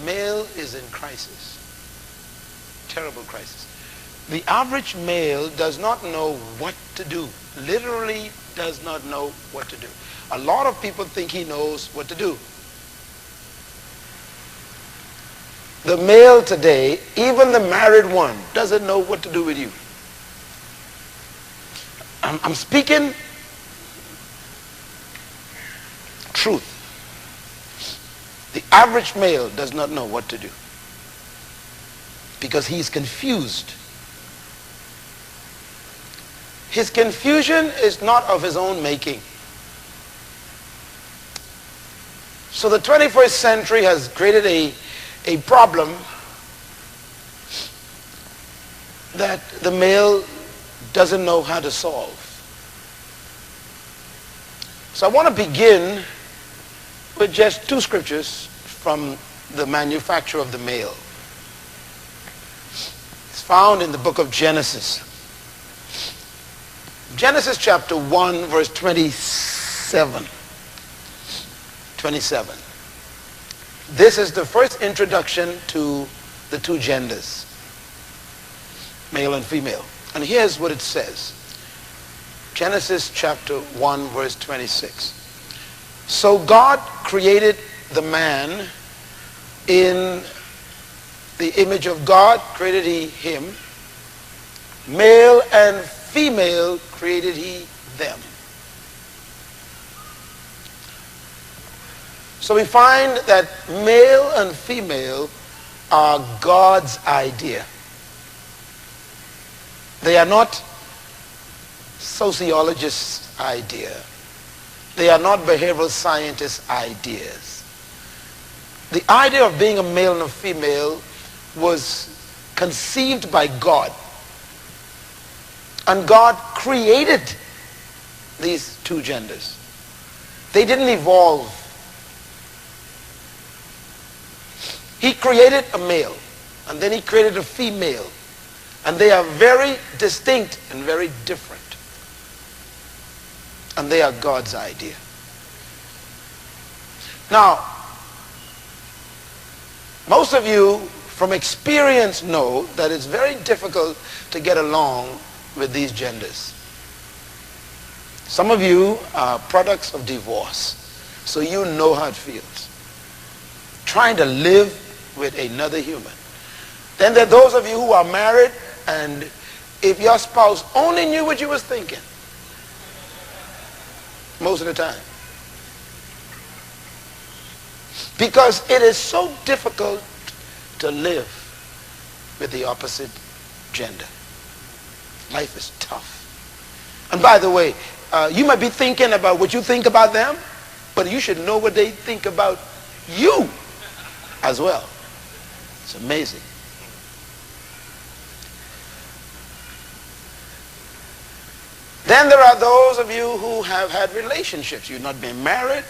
male is in crisis. Terrible crisis. The average male does not know what to do. Literally does not know what to do. A lot of people think he knows what to do. The male today, even the married one, doesn't know what to do with you. I'm speaking truth. The average male does not know what to do because he is confused. His confusion is not of his own making. So the 21st century has created a problem that the male doesn't know how to solve. So I want to begin with just two scriptures from the manufacture of the male. It's found in the book of Genesis. Genesis chapter 1 verse 27. 27. This is the first introduction to the two genders, male and female. And here's what it says. Genesis chapter 1 verse 26. So God created the man in the image of God, created he him. Male and female created he them. So we find that male and female are God's idea. They are not sociologists' idea. They are not behavioral scientists' ideas. The idea of being a male and a female was conceived by God. And God created these two genders. They didn't evolve. He created a male, and then he created a female. And they are very distinct and very different. And they are God's idea. Now, most of you from experience know that it's very difficult to get along with these genders. Some of you are products of divorce, so you know how it feels. Trying to live with another human. Then there are those of you who are married, and if your spouse only knew what you was thinking, most of the time. Because it is so difficult to live with the opposite gender. Life is tough. And by the way, you might be thinking about what you think about them, but you should know what they think about you as well. It's amazing. Then there are those of you who have had relationships. You've not been married,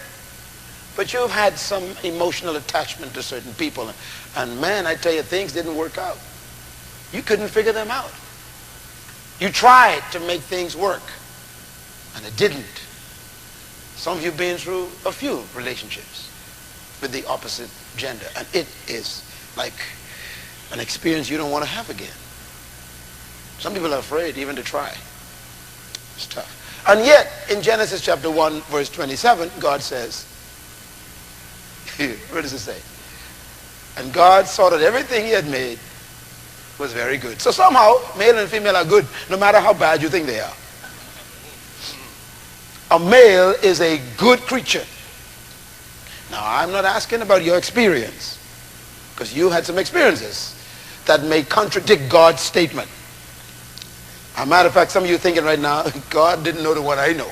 but you've had some emotional attachment to certain people. And man, I tell you, things didn't work out. You couldn't figure them out. You tried to make things work, and it didn't. Some of you have been through a few relationships with the opposite gender, and it is like an experience you don't want to have again. Some people are afraid even to try. It's tough. And yet, in Genesis chapter 1, verse 27, God says, what does it say? And God saw that everything he had made was very good. So somehow, male and female are good, no matter how bad you think they are. A male is a good creature. Now, I'm not asking about your experience, because you had some experiences that may contradict God's statement. As a matter of fact, some of you thinking right now, God didn't know the one I know.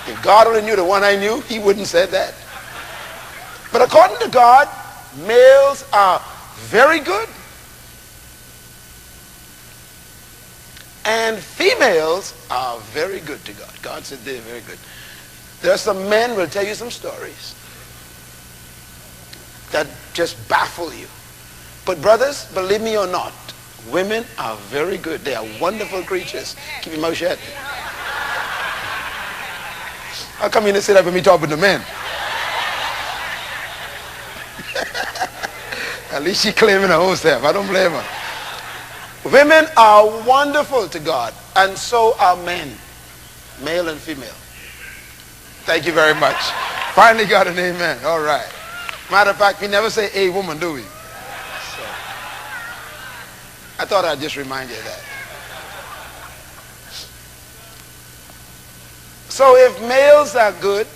If God only knew the one I knew, he wouldn't have said that. But according to God, males are very good, and females are very good to God. God said they're very good. There are some men who will tell you some stories that just baffle you. But brothers, believe me or not, women are very good. They are wonderful creatures. Keep your mouth shut. How come you didn't say that when we talk with the men? At least she claiming her own self. I don't blame her. Women are wonderful to God, and so are men, male and female. Thank you very much. Finally got an amen. All right. Matter of fact, we never say a woman, do we? So, I thought I'd just remind you of that. So if males are good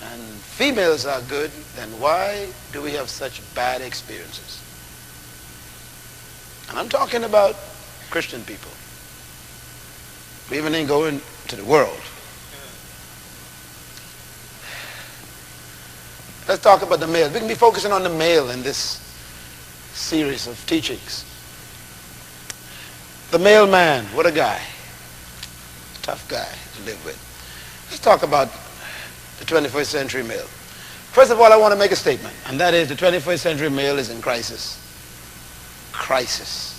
and females are good, then why do we have such bad experiences? And I'm talking about Christian people. We even ain't going to the world. Let's talk about the male. We can be focusing on the male in this series of teachings. The male man, what a guy. Tough guy to live with. Let's talk about the 21st century male. First of all, I want to make a statement, and that is the 21st century male is in crisis. Crisis.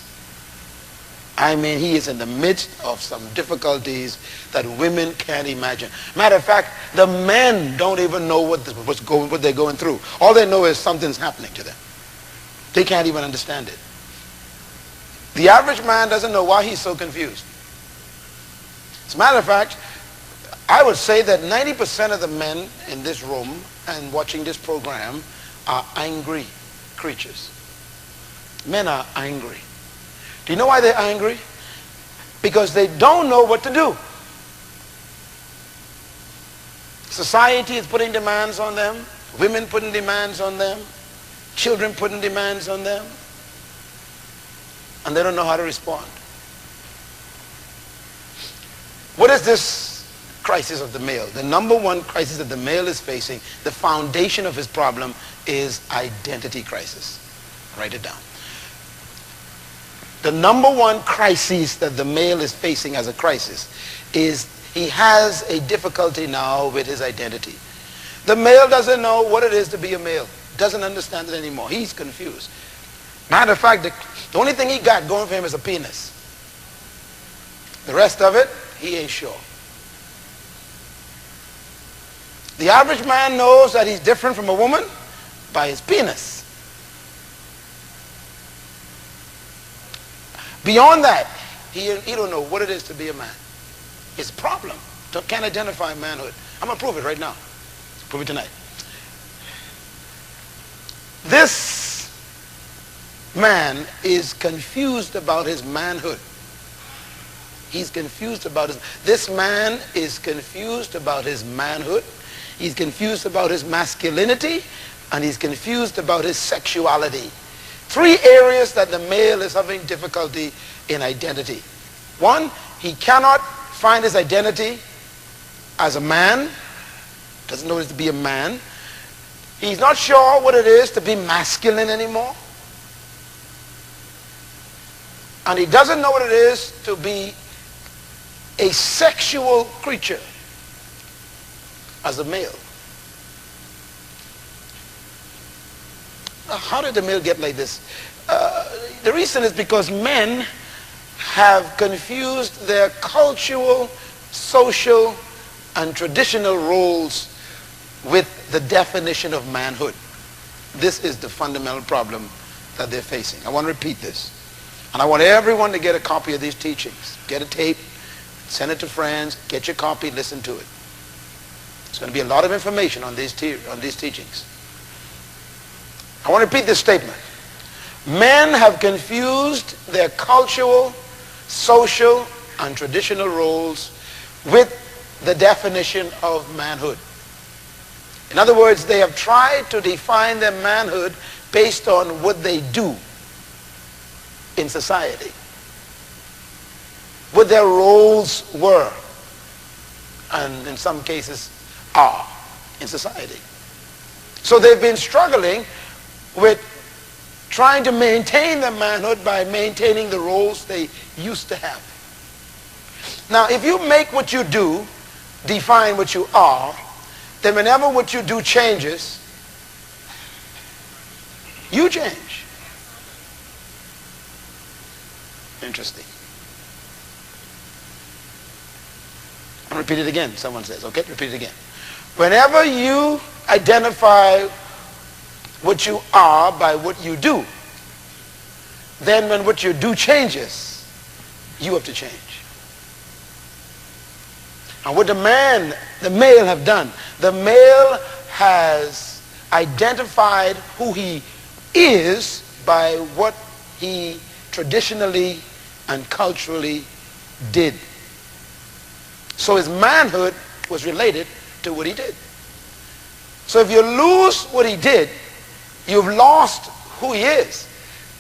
I mean, he is in the midst of some difficulties that women can't imagine. Matter of fact, the men don't even know what they're going through. All they know is something's happening to them. They can't even understand it. The average man doesn't know why he's so confused. As a matter of fact, I would say that 90% of the men in this room and watching this program are angry creatures. Men are angry. Do you know why they're angry? Because they don't know what to do. Society is putting demands on them. Women putting demands on them. Children putting demands on them. And they don't know how to respond. What is this crisis of the male? The number one crisis that the male is facing, the foundation of his problem, is identity crisis. Write it down. The number one crisis that the male is facing as a crisis is he has a difficulty now with his identity. The male doesn't know what it is to be a male. Doesn't understand it anymore. He's confused. Matter of fact, the only thing he got going for him is a penis. The rest of it, he ain't sure. The average man knows that he's different from a woman by his penis. Beyond that, he don't know what it is to be a man. It's a problem. Can't identify manhood. I'm going to prove it right now. Prove it tonight. This man is confused about his manhood. He's confused about this man is confused about his manhood. He's confused about his masculinity, and he's confused about his sexuality. Three areas that the male is having difficulty in identity. One, he cannot find his identity as a man. Doesn't know what it is to be a man. He's not sure what it is to be masculine anymore. And he doesn't know what it is to be a sexual creature as a male. Now, how did the male get like this? The reason is because men have confused their cultural, social, and traditional roles with the definition of manhood. This is the fundamental problem that they're facing. I want to repeat this. And I want everyone to get a copy of these teachings. Get a tape, send it to friends, get your copy, listen to it. There's going to be a lot of information on these teachings. I want to repeat this statement. Men have confused their cultural, social, and traditional roles with the definition of manhood. In other words, they have tried to define their manhood based on what they do in society, what their roles were, and in some cases are in society. So they've been struggling with trying to maintain their manhood by maintaining the roles they used to have. Now, if you make what you do define what you are, then whenever what you do changes, you change. Interesting. I'll repeat it again, someone says. Okay, repeat it again. Whenever you identify what you are by what you do. Then when what you do changes, you have to change. And what the male have done, the male has identified who he is by what he traditionally and culturally did. So his manhood was related to what he did. So if you lose what he did, you've lost who he is.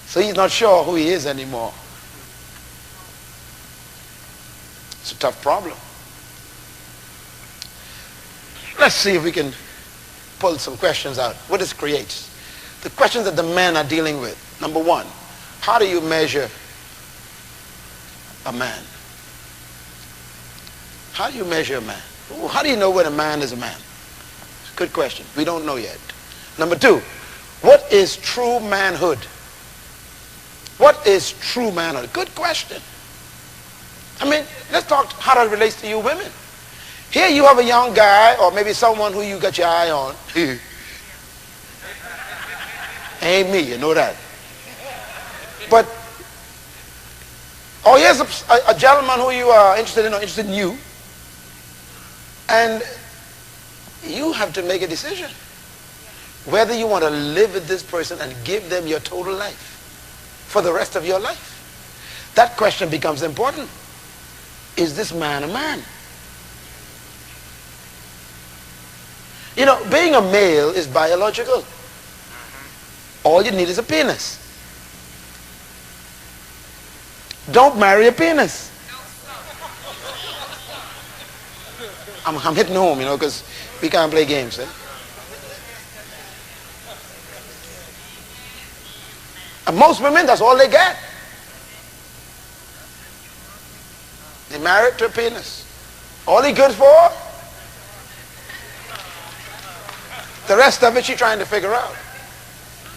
So he's not sure who he is anymore. It's a tough problem. Let's see if we can pull some questions out. What this creates? The questions that the men are dealing with. Number one, how do you measure a man? How do you measure a man? How do you know when a man is a man? Good question. We don't know yet. Number two, what is true manhood? What is true manhood? Good question. I mean, let's talk how that relates to you women. Here you have a young guy, or maybe someone who you got your eye on. Ain't me, you know that. But, oh, here's a gentleman who you are interested in you. And you have to make a decision whether you want to live with this person and give them your total life for the rest of your life. That question becomes important. Is this man a man? You know, being a male is biological. All you need is a penis. Don't marry a penis. I'm hitting home, you know, because we can't play games. Eh? And most women, that's all they get. They married to a penis. All he good for? The rest of it she's trying to figure out.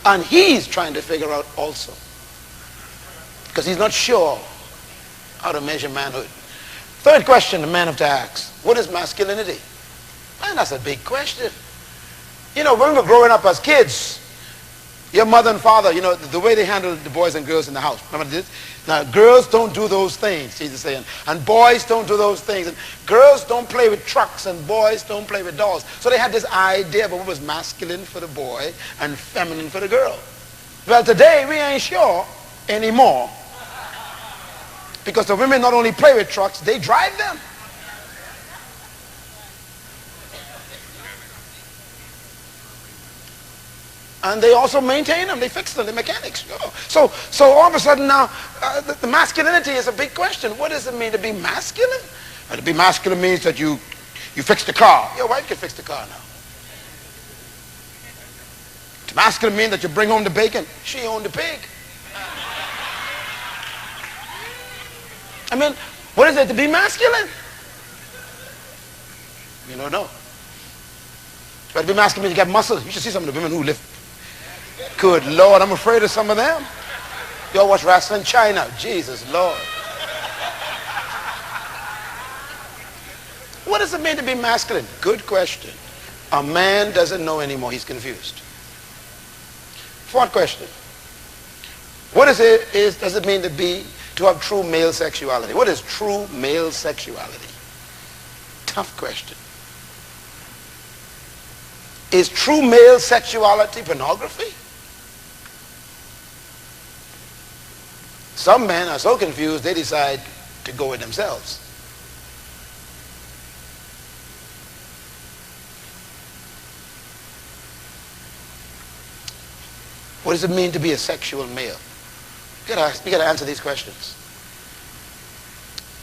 And he's trying to figure out also. Because he's not sure how to measure manhood. Third question the man have to ask. What is masculinity? Man, that's a big question. You know, when we were growing up as kids, your mother and father, you know, the way they handled the boys and girls in the house. Remember this? Now, girls don't do those things, Jesus saying. And boys don't do those things. And girls don't play with trucks and boys don't play with dolls. So they had this idea of what was masculine for the boy and feminine for the girl. Well, today we ain't sure anymore. Because the women not only play with trucks, they drive them. And they also maintain them. They fix them. They're mechanics. So all of a sudden now, the masculinity is a big question. What does it mean to be masculine? To be masculine means that you fix the car. Your wife can fix the car now. To masculine means that you bring home the bacon. She owned the pig. I mean, what is it to be masculine? You don't know. But to be masculine means you got muscles. You should see some of the women who lift. Good Lord, I'm afraid of some of them. Y'all watch wrestling China. Jesus Lord. What does it mean to be masculine? Good question. A man doesn't know anymore. He's confused. Fourth question. What does it mean to have true male sexuality? What is true male sexuality? Tough question. Is true male sexuality pornography? Some men are so confused they decide to go with themselves. What does it mean to be a sexual male? You gotta answer these questions.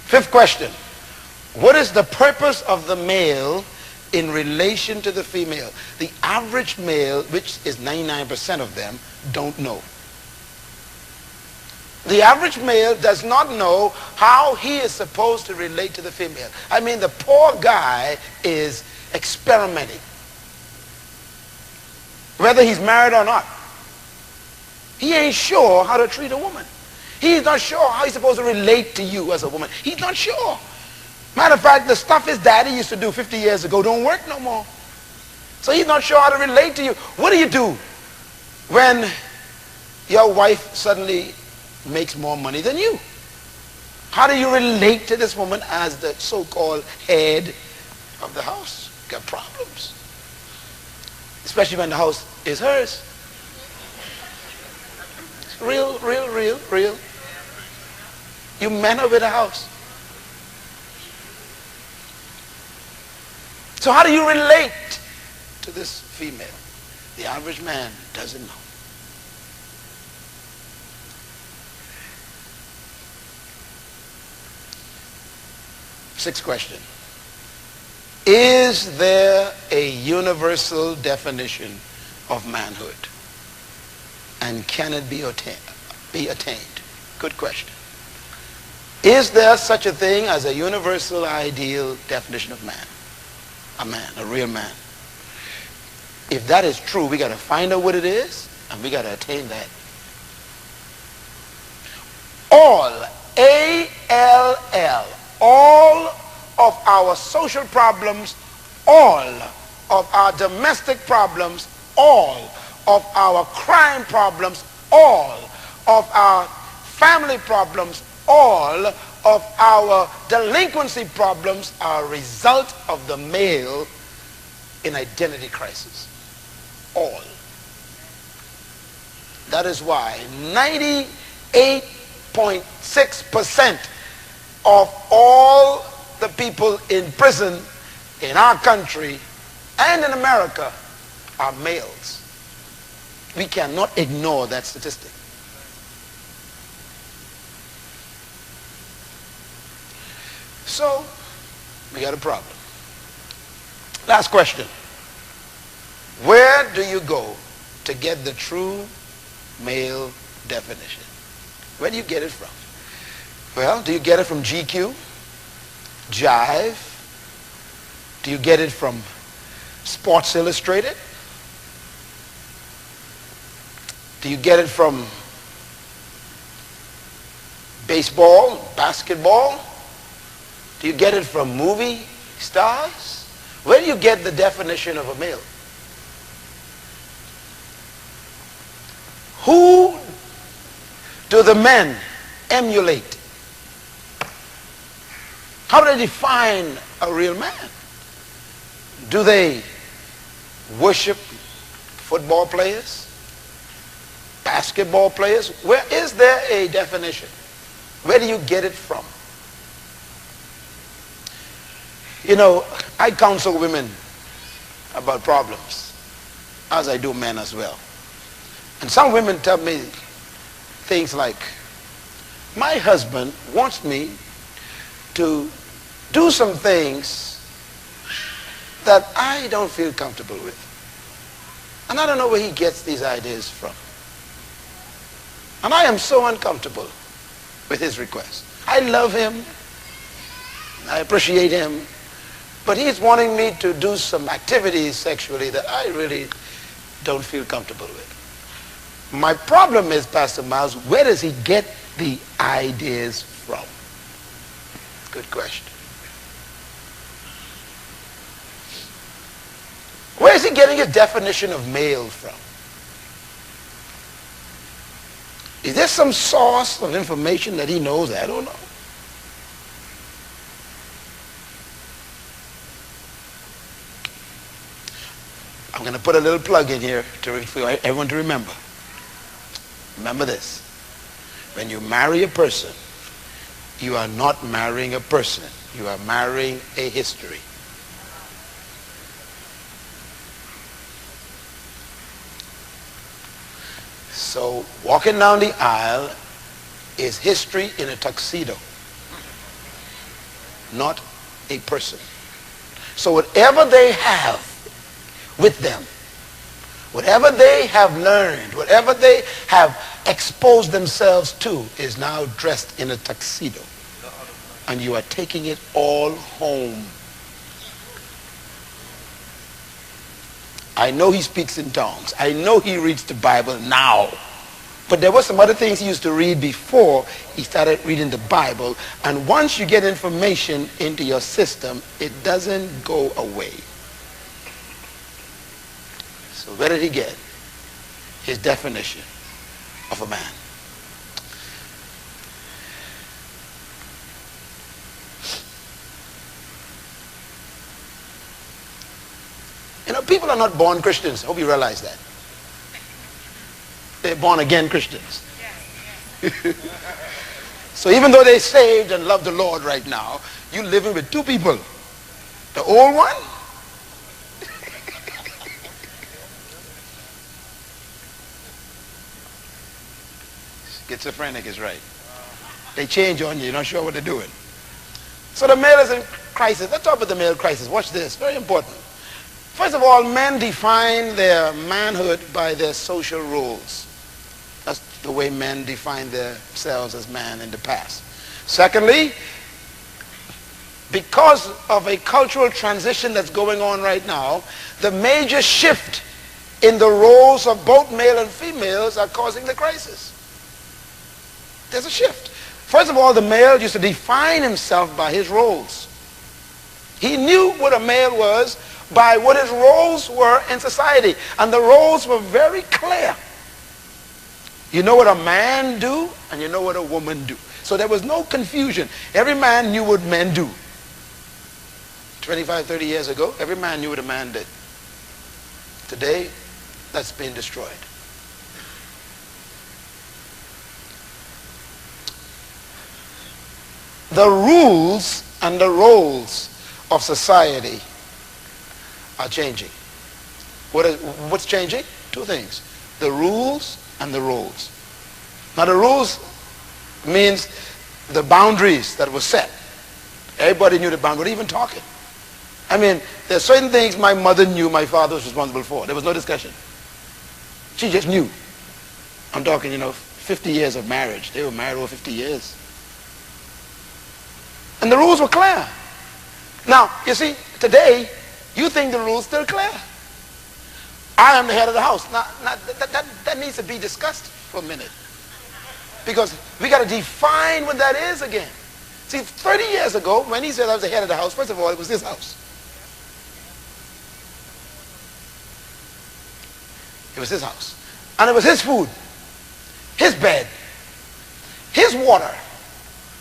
Fifth question. What is the purpose of the male in relation to the female? The average male, which is 99% of them, don't know. The average male does not know how he is supposed to relate to the female. I mean, the poor guy is experimenting. Whether he's married or not. He ain't sure how to treat a woman. He's not sure how he's supposed to relate to you as a woman. He's not sure. Matter of fact, the stuff his daddy used to do 50 years ago don't work no more. So he's not sure how to relate to you. What do you do when your wife suddenly makes more money than you? How do you relate to this woman as the so-called head of the house? Got problems. Especially when the house is hers. It's real, real, real, real. You men are with the house. So how do you relate to this female? The average man doesn't know. Sixth question. Is there a universal definition of manhood? And can it be attained? Good question. Is there such a thing as a universal ideal definition of man? A man, a real man. If that is true, we got to find out what it is, and we got to attain that. All, A-L-L, all of our social problems, all of our domestic problems, all of our crime problems, all of our family problems, all of our delinquency problems are a result of the male in identity crisis. All. That is why 98.6% of all the people in prison in our country and in America are males. We cannot ignore that statistic. So, we got a problem. Last question. Where do you go to get the true male definition? Where do you get it from? Well, do you get it from GQ? Jive? Do you get it from Sports Illustrated? Do you get it from baseball, basketball? Do you get it from movie stars? Where do you get the definition of a male? Who do the men emulate? How do they define a real man? Do they worship football players? Basketball players? Where is there a definition? Where do you get it from? You know, I counsel women about problems, as I do men as well. And some women tell me things like, my husband wants me to do some things that I don't feel comfortable with. And I don't know where he gets these ideas from. And I am so uncomfortable with his request. I love him. I appreciate him. But he's wanting me to do some activities sexually that I really don't feel comfortable with. My problem is, Pastor Myles, where does he get the ideas from? Good question. Where is he getting his definition of male from? Is there some source of information that he knows? I don't know. I'm going to put a little plug in here for everyone to remember. Remember this. When you marry a person, you are not marrying a person. You are marrying a history. So walking down the aisle is history in a tuxedo, not a person. So whatever they have with them, whatever they have learned, whatever they have exposed themselves to is now dressed in a tuxedo. And you are taking it all home. I know he speaks in tongues. I know he reads the Bible now. But there were some other things he used to read before he started reading the Bible. And once you get information into your system, it doesn't go away. So where did he get his definition of a man. You know, people are not born Christians. I hope you realize that. They're born again Christians. So even though they're saved and love the Lord right now, you're living with two people. The old one schizophrenic is right. They change on you. You're not sure what they're doing. So the male is in crisis. Let's talk about the male crisis. Watch this. Very important. First of all, men define their manhood by their social roles. That's the way men define themselves as man in the past. Secondly, because of a cultural transition that's going on right now, the major shift in the roles of both male and females are causing the crisis. There's a shift. First of all, the male used to define himself by his roles. He knew what a male was by what his roles were in society. And the roles were very clear. You know what a man do, and you know what a woman do. So there was no confusion. Every man knew what men do. 25, 30 years ago, every man knew what a man did. Today, that's been destroyed. The rules and the roles of society are changing. What's changing? Two things. The rules and the roles. Now the rules means the boundaries that were set. Everybody knew the boundaries. What are you even talking? I mean, there are certain things my mother knew my father was responsible for. There was no discussion. She just knew. I'm talking, 50 years of marriage. They were married over 50 years. And the rules were clear. Now, you see, today, you think the rules still clear. I am the head of the house. Now that needs to be discussed for a minute. Because we got to define what that is again. See, 30 years ago, when he said I was the head of the house, first of all, it was his house. It was his house. And it was his food, his bed, his water.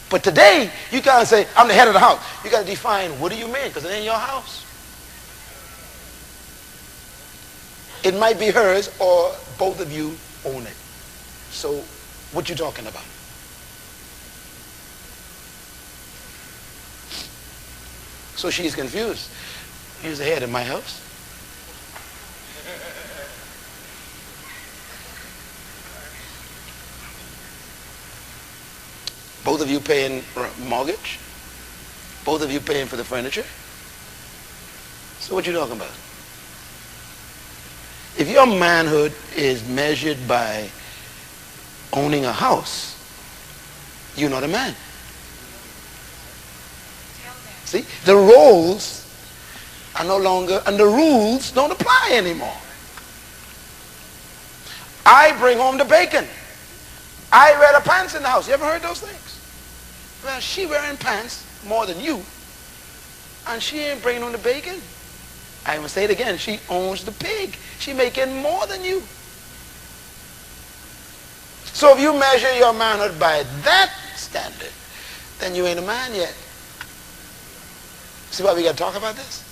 But today, you can't say, I'm the head of the house. You got to define, what do you mean? Because it ain't your house. It might be hers, or both of you own it. So, what you talking about? So she's confused. He's the head of my house. Both of you paying mortgage. Both of you paying for the furniture. So what you talking about? If your manhood is measured by owning a house, you're not a man. See, the roles are no longer, and the rules don't apply anymore. I bring home the bacon. I wear the pants in the house. You ever heard those things? Well, she wearing pants more than you, and she ain't bringing home the bacon. I will say it again. She owns the pig. She making more than you. So if you measure your manhood by that standard, then you ain't a man yet. See why we got to talk about this?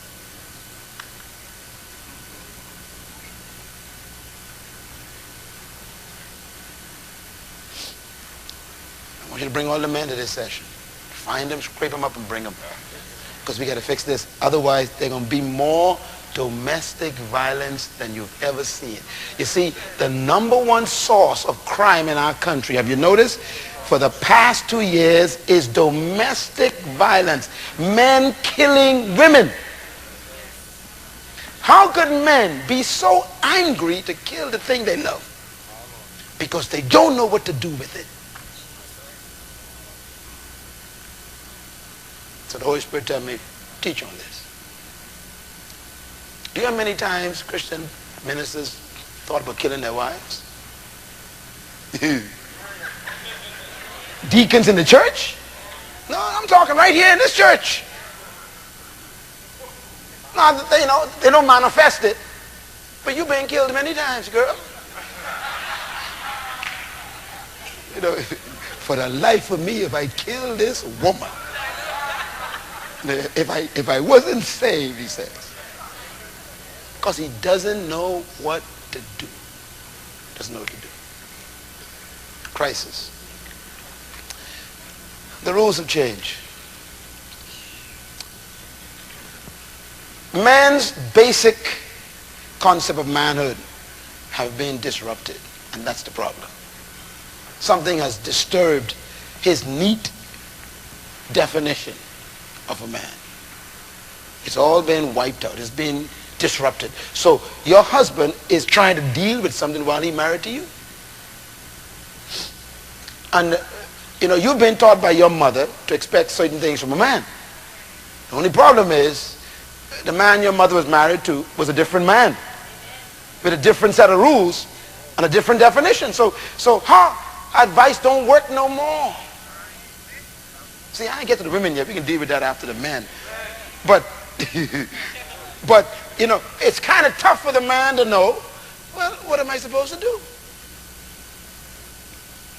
I want you to bring all the men to this session. Find them, scrape them up, and bring them. Because we got to fix this. Otherwise, they're going to be more domestic violence than you've ever seen. You see, the number one source of crime in our country, have you noticed? For the past 2 years is domestic violence. Men killing women. How could men be so angry to kill the thing they love? Because they don't know what to do with it. So the Holy Spirit tell me, teach on this. Do you know how many times Christian ministers thought about killing their wives? Deacons in the church? No, I'm talking right here in this church. No, they don't manifest it. But you've been killed many times, girl. You know, for the life of me, if I kill this woman, if I wasn't saved, he says, because he doesn't know what to do. Doesn't know what to do. Crisis. The rules have changed. Man's basic concept of manhood have been disrupted, and that's the problem. Something has disturbed his neat definition of a man. It's all been wiped out. It's been disrupted. So your husband is trying to deal with something while he's married to you. And you know, you've been taught by your mother to expect certain things from a man. The only problem is the man your mother was married to was a different man with a different set of rules and a different definition. So her advice don't work no more. See, I ain't get to the women yet. We can deal with that after the men. But but you know, it's kind of tough for the man to know, well, what am I supposed to do?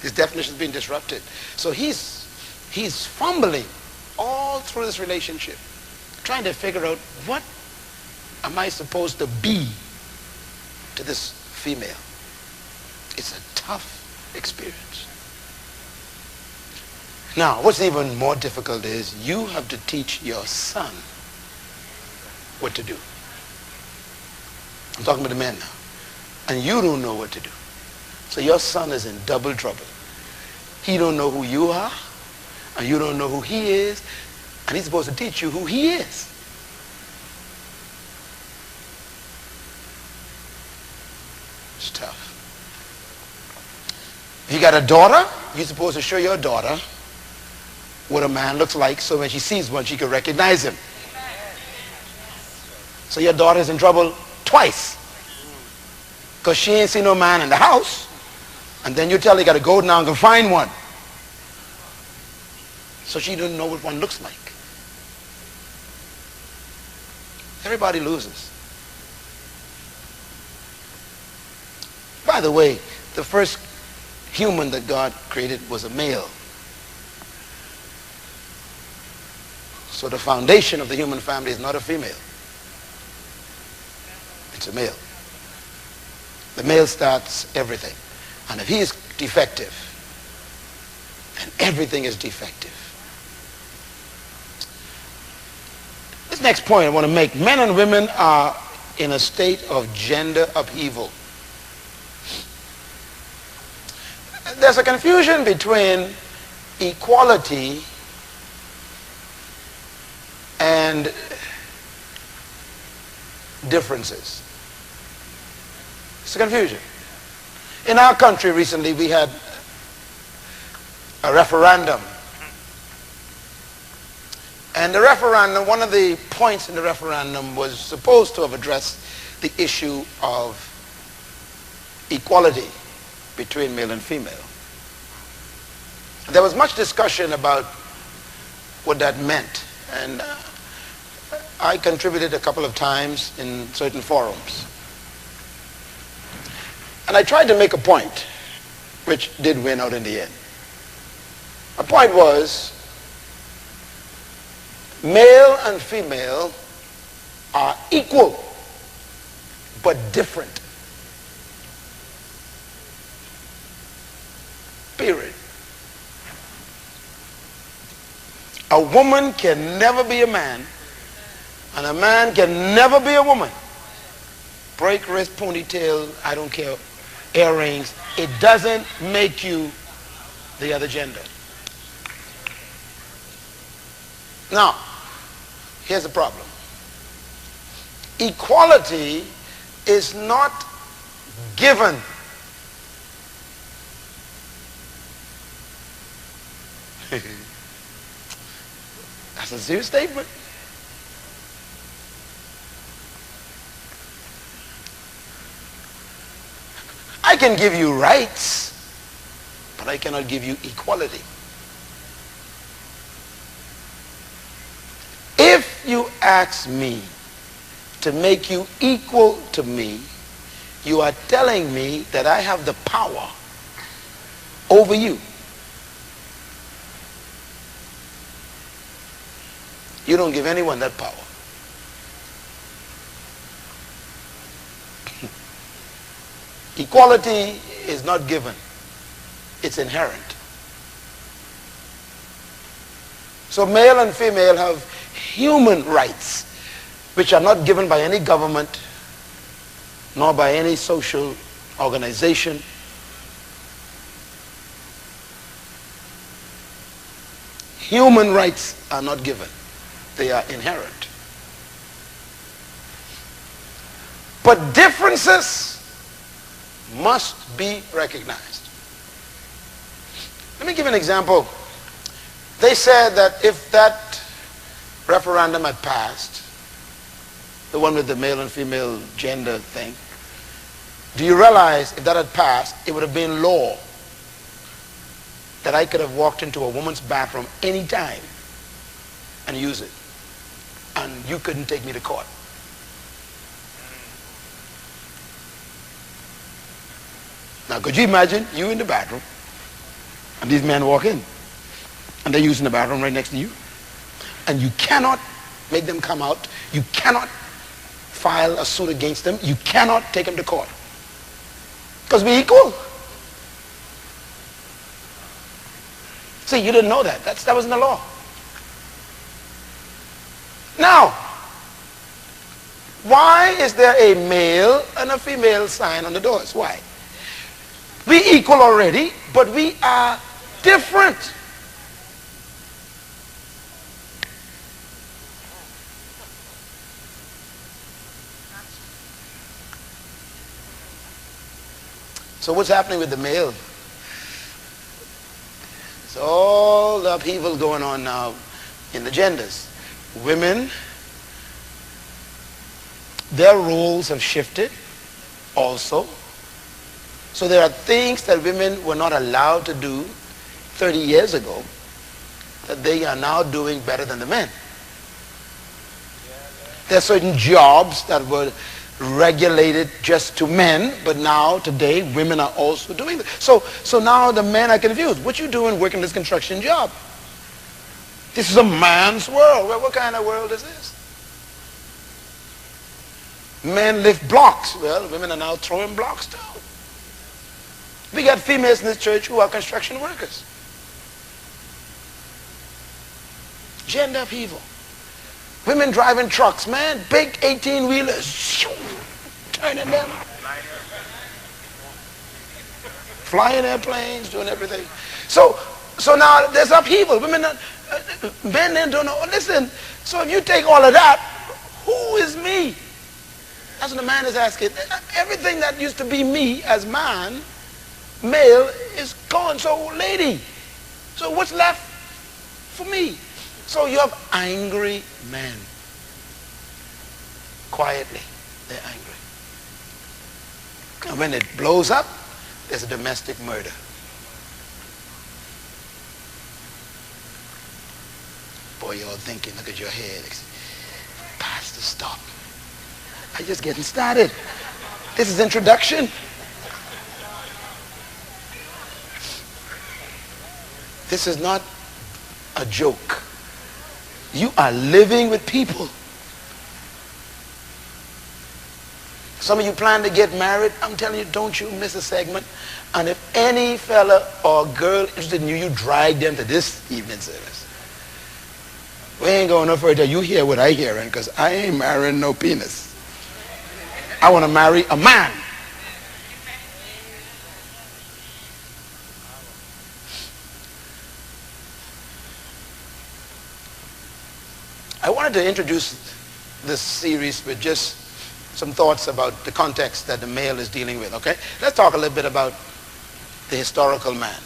His definition's been disrupted. So he's fumbling all through this relationship, trying to figure out, what am I supposed to be to this female? It's a tough experience. Now, what's even more difficult is you have to teach your son what to do. I'm talking about the men now. And you don't know what to do. So your son is in double trouble. He don't know who you are, and you don't know who he is, and he's supposed to teach you who he is. It's tough. If you got a daughter, you're supposed to show your daughter what a man looks like, so when she sees one, she can recognize him. So your daughter's in trouble twice, because she ain't seen no man in the house, and then you tell her you got to go now and go find one. So she doesn't know what one looks like. Everybody loses. By the way, the first human that God created was a male. So the foundation of the human family is not a female. It's a male. The male starts everything. And if he is defective, then everything is defective. This next point I want to make, men and women are in a state of gender upheaval. There's a confusion between equality and differences. It's a confusion. In our country recently we had a referendum. And the referendum, one of the points in the referendum was supposed to have addressed the issue of equality between male and female. There was much discussion about what that meant, and I contributed a couple of times in certain forums. And I tried to make a point, which did win out in the end. My point was, male and female are equal, but different. Period. A woman can never be a man, and a man can never be a woman. Break wrist, ponytail, I don't care, earrings, it doesn't make you the other gender. Now, here's the problem. Equality is not given. That's a serious statement. I can give you rights, but I cannot give you equality. If you ask me to make you equal to me, you are telling me that I have the power over you. You don't give anyone that power. Equality is not given. It's inherent. So male and female have human rights which are not given by any government nor by any social organization. Human rights are not given. They are inherent. But differences must be recognized. Let me give an example. They said that if that referendum had passed, the one with the male and female gender thing, do you realize if that had passed, it would have been law that I could have walked into a woman's bathroom anytime and use it, and you couldn't take me to court. Now, could you imagine you in the bathroom and these men walk in and they're using the bathroom right next to you, and you cannot make them come out, you cannot file a suit against them, you cannot take them to court because we're equal. See, you didn't know that. That was in the law. Now, why is there a male and a female sign on the doors? Why? We equal already, but we are different. So what's happening with the male? It's all the upheaval going on now in the genders. Women, their roles have shifted also. So there are things that women were not allowed to do 30 years ago that they are now doing better than the men. There are certain jobs that were regulated just to men, but now today women are also doing it. So now the men are confused. What you doing working this construction job? This is a man's world. Well, what kind of world is this? Men lift blocks. Well, women are now throwing blocks down. We got females in this church who are construction workers. Gender upheaval. Women driving trucks, man, big 18-wheelers, turning them. Flying airplanes, doing everything. So now there's upheaval. Men don't know. Listen, so if you take all of that, who is me? That's what the man is asking. Everything that used to be me as man, male, is gone. So lady, so what's left for me? So you have angry men. Quietly, they're angry. And when it blows up, there's a domestic murder. Boy, you're all thinking, look at your head. Pastor, stop. I'm just getting started. This is introduction. This is not a joke. You are living with people. Some of you plan to get married. I'm telling you, don't you miss a segment. And if any fella or girl interested in you, you drag them to this evening service. We ain't going no further. You hear what I hearing, because I ain't marrying no penis. I want to marry a man. I wanted to introduce this series with just some thoughts about the context that the male is dealing with, okay? Let's talk a little bit about the historical man.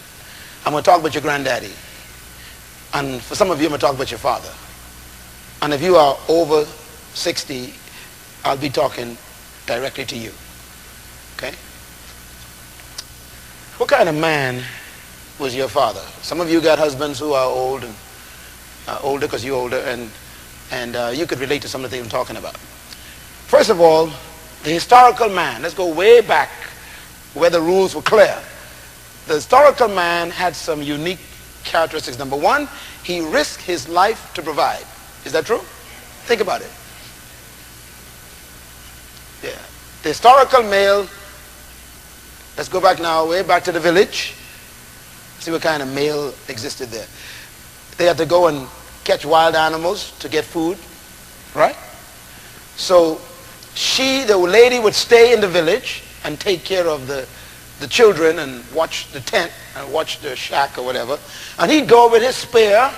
I'm going to talk about your granddaddy. And for some of you, I'm going to talk about your father. And if you are over 60, I'll be talking directly to you, okay? What kind of man was your father? Some of you got husbands who are old and older because you're older, and you could relate to some of the things I'm talking about. First of all, the historical man. Let's go way back where the rules were clear. the historical man had some unique characteristics. Number one, he risked his life to provide. Is that true? Think about it. Yeah. The historical male, let's go back now, way back to the village. See what kind of male existed there. They had to go and catch wild animals to get food, right? So the lady would stay in the village and take care of the children and watch the tent and watch the shack or whatever. And he'd go with his spear,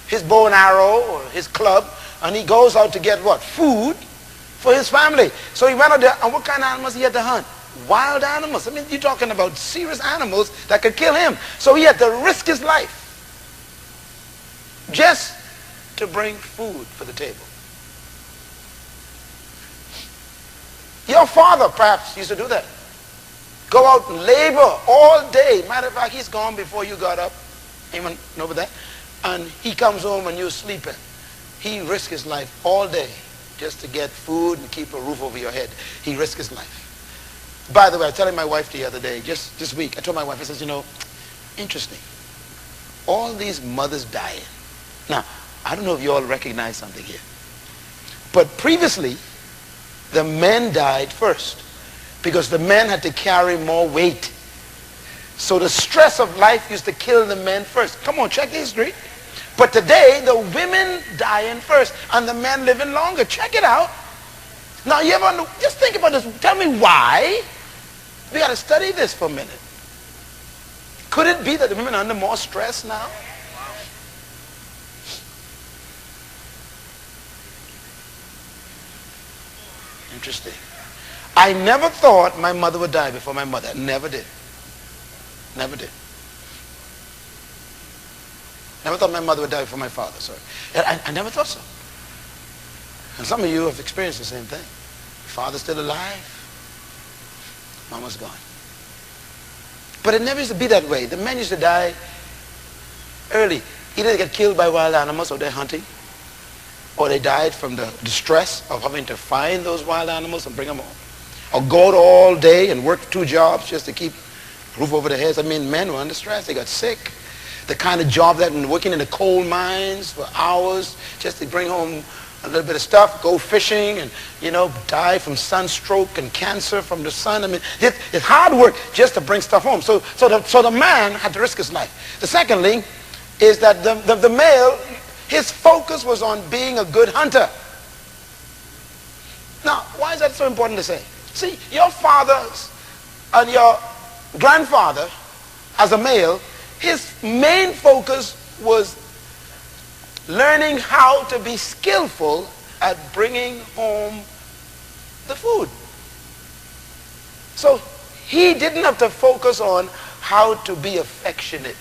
his bow and arrow, or his club, and he goes out to get what? Food for his family. So he went out there, and what kind of animals he had to hunt? Wild animals. I mean, you're talking about serious animals that could kill him. So he had to risk his life just to bring food for the table. Your father perhaps used to do that. Go out and labor all day. Matter of fact, he's gone before you got up. Anyone know about that? And he comes home and you're sleeping. He risked his life all day just to get food and keep a roof over your head. He risked his life. By the way, I was telling my wife the other day, just this week, I told my wife, I said, you know, interesting. All these mothers dying. Now, I don't know if you all recognize something here. But previously, the men died first because the men had to carry more weight. So the stress of life used to kill the men first. Come on, check history. But today, the women dying first and the men living longer. Check it out. Now, you ever, just think about this. Tell me why. We got to study this for a minute. Could it be that the women are under more stress now? Interesting. I never thought my mother would die before my mother. Never did. Never did. Never thought my mother would die before my father. Sorry. I never thought so. And some of you have experienced the same thing. Father's still alive. Mama's gone. But it never used to be that way. The men used to die early. Either they get killed by wild animals or they're hunting, or they died from the stress of having to find those wild animals and bring them home, or go out all day and work 2 jobs just to keep a roof over their heads. I mean, men were under stress. They got sick. The kind of job that working in the coal mines for hours just to bring home a little bit of stuff, go fishing and, you know, die from sunstroke and cancer from the sun. I mean, it's hard work just to bring stuff home. So the man had to risk his life. The second thing is that the male, his focus was on being a good hunter. Now, why is that so important to say? See, your fathers and your grandfather, as a male, his main focus was learning how to be skillful at bringing home the food. So he didn't have to focus on how to be affectionate.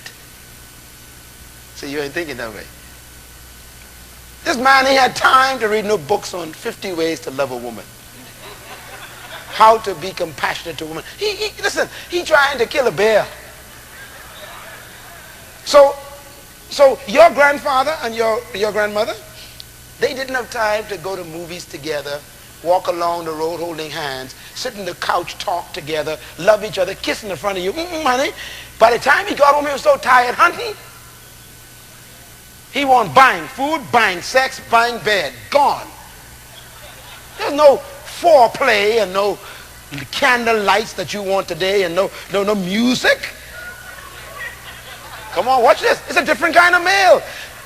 See, you ain't thinking that way. This man, he had time to read no books on 50 ways to love a woman. How to be compassionate to a woman. Listen, he trying to kill a bear. So your grandfather and your grandmother, they didn't have time to go to movies together, walk along the road holding hands, sit on the couch, talk together, love each other, kiss in the front of you. Honey. By the time he got home, he was so tired, hunting. He wasn't buying food, buying sex, buying bed. Gone. There's no foreplay and no candle lights that you want today and no music. Come on, watch this. It's a different kind of male.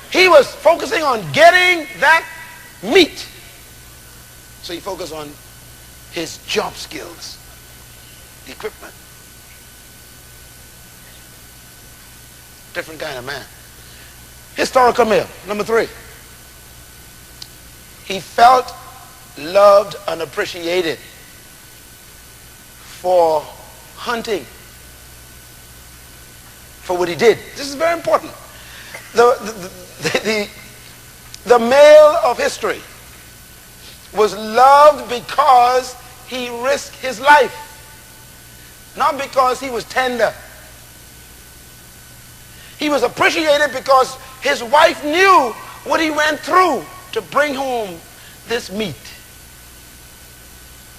He was focusing on getting that meat. So he focused on his job skills, the equipment. Different kind of man. Historical male, number 3. He felt loved and appreciated for hunting, for what he did. This is very important. The male of history was loved because he risked his life, not because he was tender. He was appreciated because his wife knew what he went through to bring home this meat.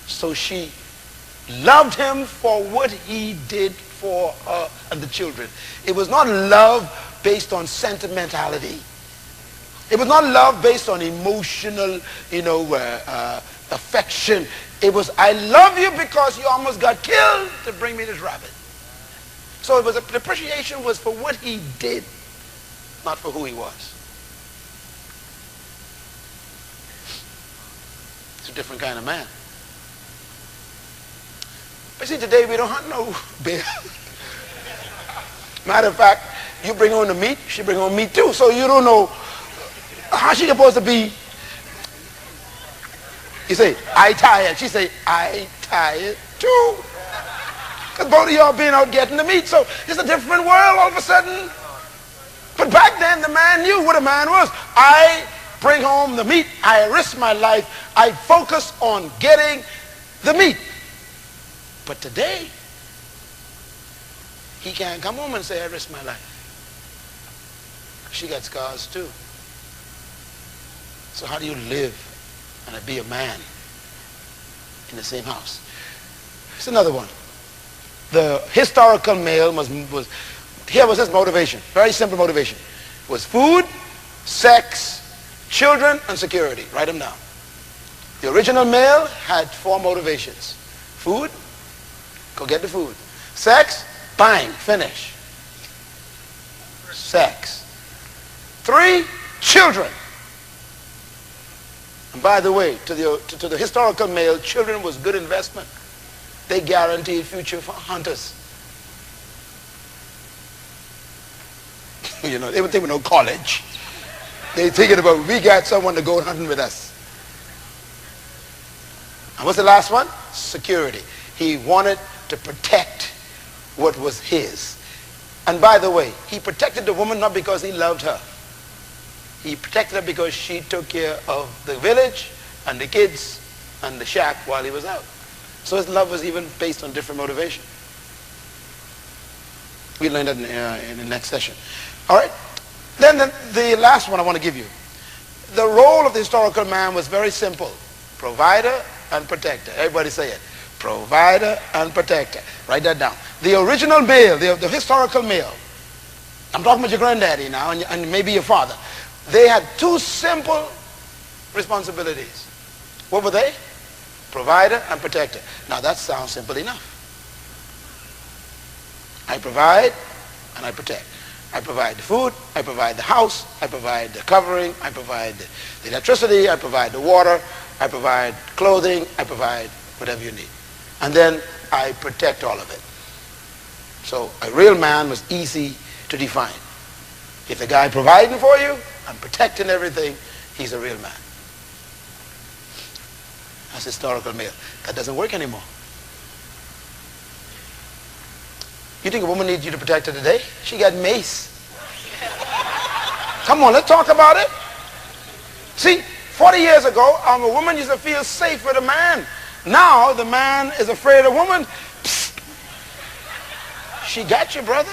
So she loved him for what he did for her and the children. It was not love based on sentimentality. It was not love based on emotional, affection. It was, I love you because you almost got killed to bring me this rabbit. So it was the appreciation was for what he did, not for who he was. It's a different kind of man. But see, today we don't hunt no bear. Matter of fact, you bring home the meat, she bring home meat too. So you don't know how she supposed to be. You say, I tired. She say, I tired too. Because both of y'all been out getting the meat. So it's a different world all of a sudden. But back then the man knew what a man was. I bring home the meat. I risk my life. I focus on getting the meat. But today, he can't come home and say, I risk my life. She got scars too. So how do you live and be a man in the same house? It's another one. The historical male here was his motivation. Very simple motivation. It was food, sex, children, and security. Write them down. The original male had 4 motivations. Food, go get the food. Sex, bang, finish. Sex. 3, children. And by the way, to the historical male, children was good investment. They guaranteed future for hunters. They would think of no college. They thinking about, we got someone to go hunting with us. And what's the last one? Security. He wanted to protect what was his. And by the way, he protected the woman not because he loved her. He protected her because she took care of the village and the kids and the shack while he was out. So his love was even based on different motivation. We'll learn that in the next session. All right. Then the last one I want to give you. The role of the historical man was very simple. Provider and protector. Everybody say it. Provider and protector. Write that down. The original male, the historical male. I'm talking about your granddaddy now and maybe your father. They had 2 simple responsibilities. What were they? Provider and protector. Now that sounds simple enough. I provide and I protect. I provide the food, I provide the house, I provide the covering, I provide the electricity, I provide the water, I provide clothing, I provide whatever you need. And then I protect all of it. So a real man was easy to define. If the guy providing for you and protecting everything, he's a real man. That's historical male. That doesn't work anymore. You think a woman needs you to protect her today? She got mace. Come on, let's talk about it. See, 40 years ago, a woman used to feel safe with a man. Now the man is afraid of a woman. Psst. She got you, brother.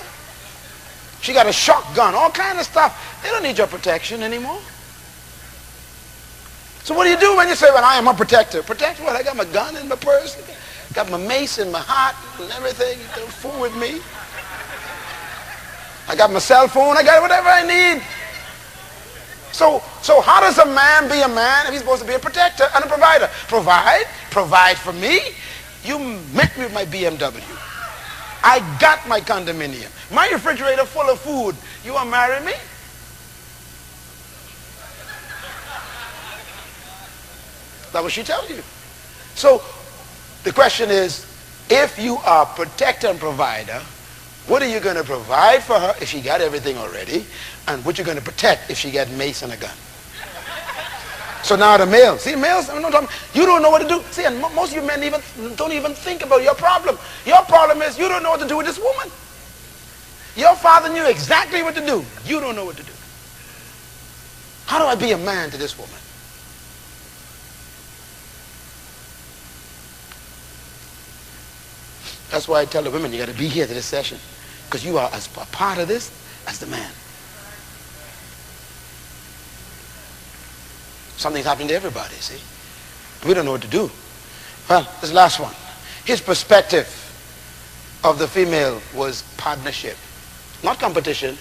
She got a shotgun, all kind of stuff. They don't need your protection anymore. So what do you do when you say, well, I am a protector? Protect what? I got my gun in my purse. Got my mace in my heart and everything. Don't fool with me. I got my cell phone. I got whatever I need. So how does a man be a man if he's supposed to be a protector and a provider? Provide for me. You met me with my BMW. I got my condominium. My refrigerator full of food. You want to marry me? That's what she tells you. So the question is, if you are protector and provider, what are you going to provide for her if she got everything already? And what you're going to protect if she got mace and a gun? So now the males. See, males, you don't know what to do. See, and most of you men don't even think about your problem. Your problem is you don't know what to do with this woman. Your father knew exactly what to do. You don't know what to do. How do I be a man to this woman? That's why I tell the women, you got to be here to this session. Because you are as a part of this as the man. Something's happening to everybody, see? We don't know what to do. Well, this last one. His perspective of the female was partnership. Not competition,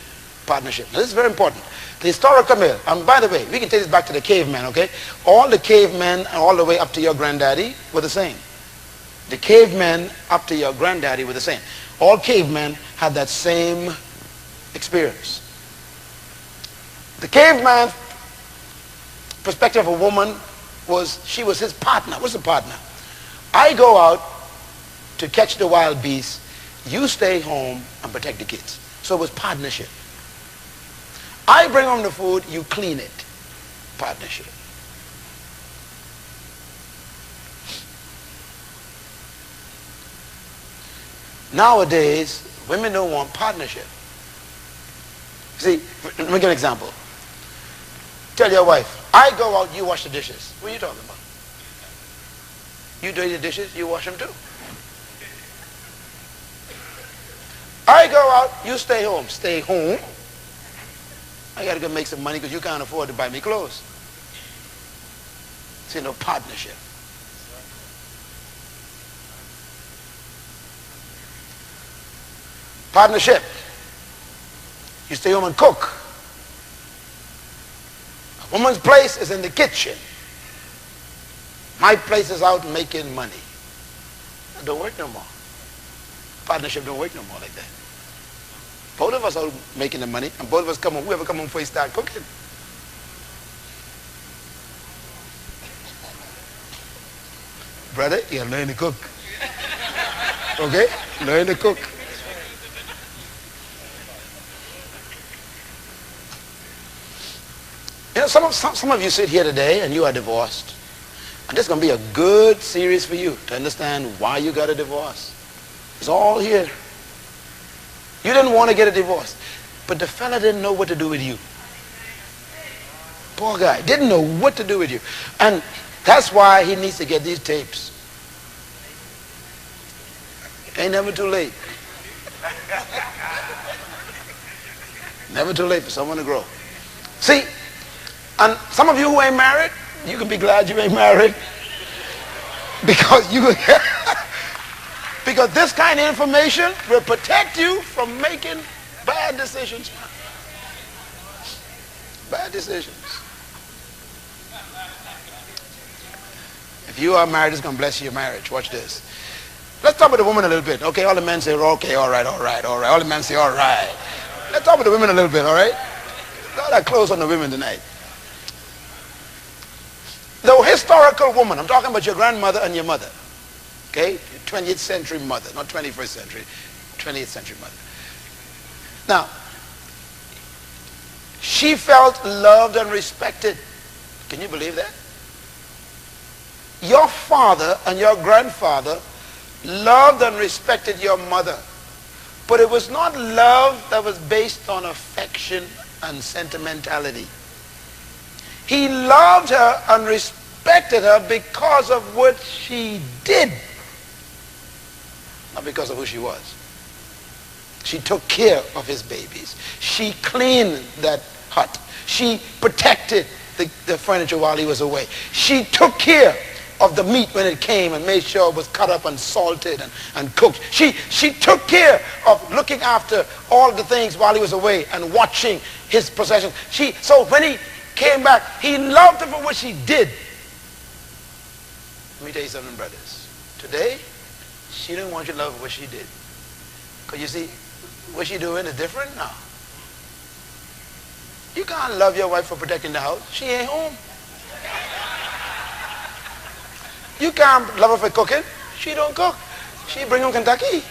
partnership. Now, this is very important. The historical male, and by the way, we can take this back to the caveman, okay? All the cavemen all the way up to your granddaddy were the same. The cavemen up to your granddaddy were the same. All cavemen had that same experience. The caveman perspective of a woman was she was his partner. What's a partner? I go out to catch the wild beasts. You stay home and protect the kids. So it was partnership. I bring home the food, you clean it. Partnership. Nowadays, women don't want partnership. See, let me give an example. Tell your wife, I go out, you wash the dishes. What are you talking about? You do the dishes, you wash them too. I go out, you stay home. Stay home. I got to go make some money because you can't afford to buy me clothes. See, no partnership. Partnership. You stay home and cook. A woman's place is in the kitchen. My place is out making money. That don't work no more. Partnership don't work no more like that. Both of us are making the money, and both of us come home. Whoever come home before you start cooking. Brother, you gotta learn to cook. Okay? Learn to cook. You know, some of you sit here today and you are divorced. And this is going to be a good series for you to understand why you got a divorce. It's all here. You didn't want to get a divorce, but the fella didn't know what to do with you. Poor guy, didn't know what to do with you. And that's why he needs to get these tapes. Ain't never too late. Never too late for someone to grow. See, and some of you who ain't married, you can be glad you ain't married. Because because this kind of information will protect you from making bad decisions. Bad decisions. If you are married, it's going to bless your marriage. Watch this. Let's talk with the woman a little bit. Okay, all the men say, okay, all right, all right, all right. All the men say, all right. Let's talk with the women a little bit, all right? Not that close on the women tonight. The historical woman, I'm talking about your grandmother and your mother. Okay? Your 20th century mother, not 21st century, 20th century mother. Now, she felt loved and respected. Can you believe that? Your father and your grandfather loved and respected your mother. But it was not love that was based on affection and sentimentality. He loved her and respected her because of what she did, not because of who she was. She took care of his babies. She cleaned that hut. She protected the furniture while he was away. She took care of the meat when it came and made sure it was cut up and salted and cooked. She took care of looking after all the things while he was away and watching his possessions. So when he came back, he loved her for what she did. Let me tell you something, brothers. Today, she didn't want you to love what she did. Because you see, what she doing is different now. You can't love your wife for protecting the house. She ain't home. You can't love her for cooking. She don't cook. She bring home Kentucky.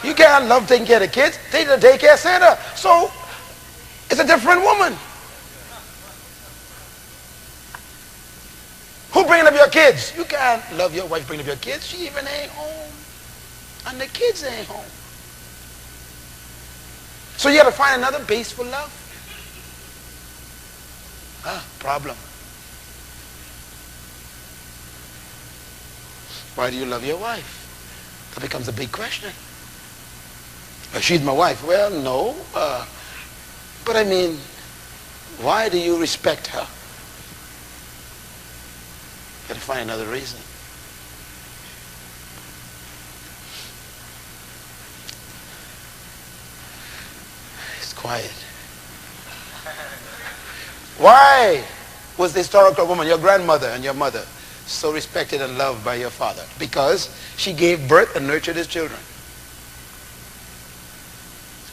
You can't love taking care of the kids. Take the daycare center. So, it's a different woman. Who bringing up your kids? You can't love your wife bringing up your kids. She even ain't home. And the kids ain't home. So you got to find another base for love. Problem. Why do you love your wife? That becomes a big question. She's my wife. Well, no. But I mean, why do you respect her? You got to find another reason. It's quiet. Why was the historical woman, your grandmother and your mother, so respected and loved by your father? Because she gave birth and nurtured his children.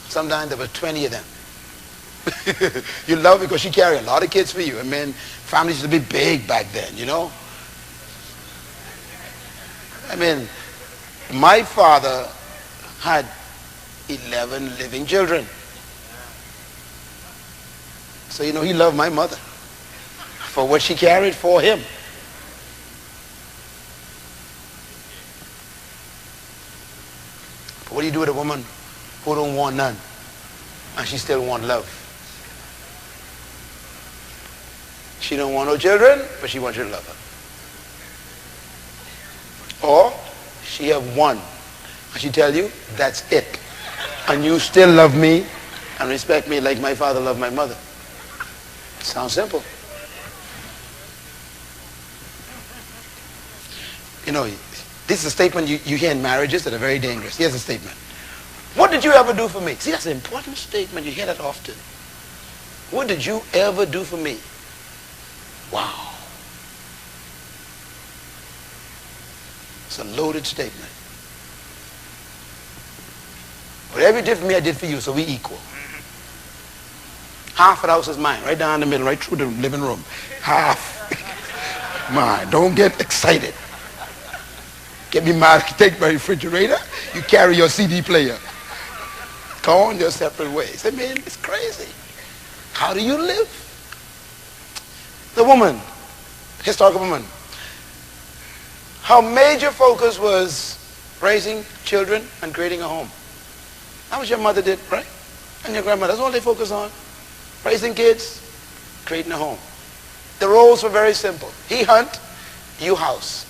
Sometimes there were 20 of them. You love because she carried a lot of kids for you. I mean, families used to be big back then, you know. I mean, my father had 11 living children. So, you know, he loved my mother for what she carried for him. But what do you do with a woman who don't want none and she still want love? She don't want no children, but she wants you to love her. Or she have one and she tell you, that's it. And you still love me and respect me like my father loved my mother. Sounds simple. You know, this is a statement you hear in marriages that are very dangerous. Here's a statement. What did you ever do for me? See, that's an important statement. You hear that often. What did you ever do for me? Wow. It's a loaded statement. Whatever you did for me, I did for you, so we equal. Half of the house is mine, right down the middle, right through the living room. Half mine. Don't get excited. Get me mad, take my refrigerator, you carry your CD player. Go on your separate ways. I mean, it's crazy. How do you live? The woman, historical woman, her major focus was raising children and creating a home. That was your mother did, right? And your grandmother, that's all they focus on. Raising kids, creating a home. The roles were very simple. He hunt, you house.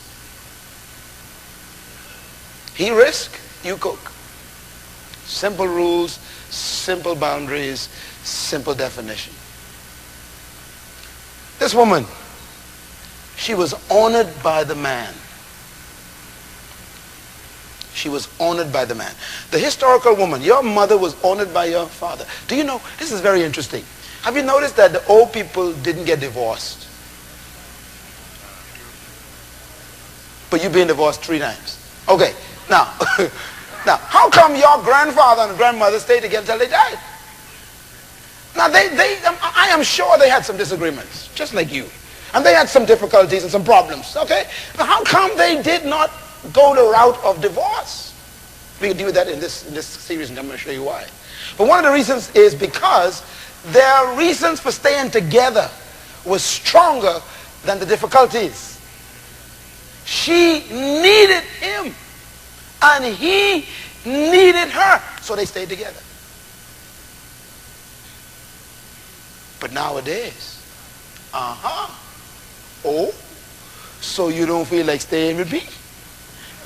He risk, you cook. Simple rules, simple boundaries, simple definition. This woman, she was honored by the man. She was honored by the man. The historical woman, your mother was honored by your father. Do you know, this is very interesting. Have you noticed that the old people didn't get divorced? But you've been divorced 3 times. Okay, now, now, how come your grandfather and grandmother stayed together until they died? Now, I am sure they had some disagreements, just like you. And they had some difficulties and some problems, okay? Now, how come they did not go the route of divorce? We can deal with that in this series, and I'm going to show you why. But one of the reasons is because their reasons for staying together was stronger than the difficulties. She needed him, and he needed her, so they stayed together. But nowadays, oh, so you don't feel like staying with me?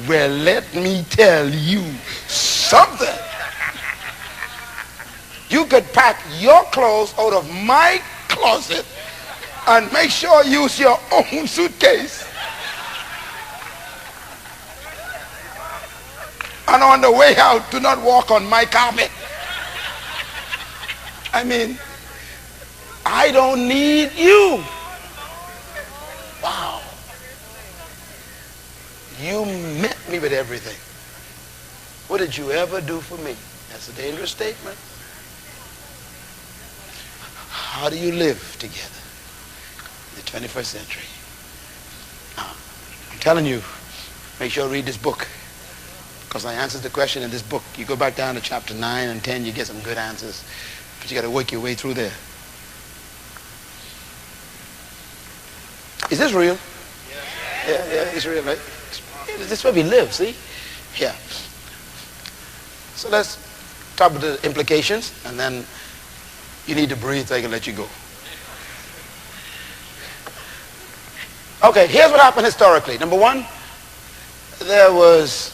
Well, let me tell you something. You could pack your clothes out of my closet and make sure you use your own suitcase. And on the way out, do not walk on my carpet. I mean, I don't need you. Wow. You met me with everything. What did you ever do for me? That's a dangerous statement. How do you live together in the 21st century? Now, I'm telling you, make sure you read this book, because I answered the question in this book. You go back down to chapter 9 and 10, you get some good answers, but you got to work your way through there. Is this real? Yeah, it's real, right? This is where we live, see? Yeah. So let's talk about the implications, and then you need to breathe so I can let you go. Okay, here's what happened historically. Number one, there was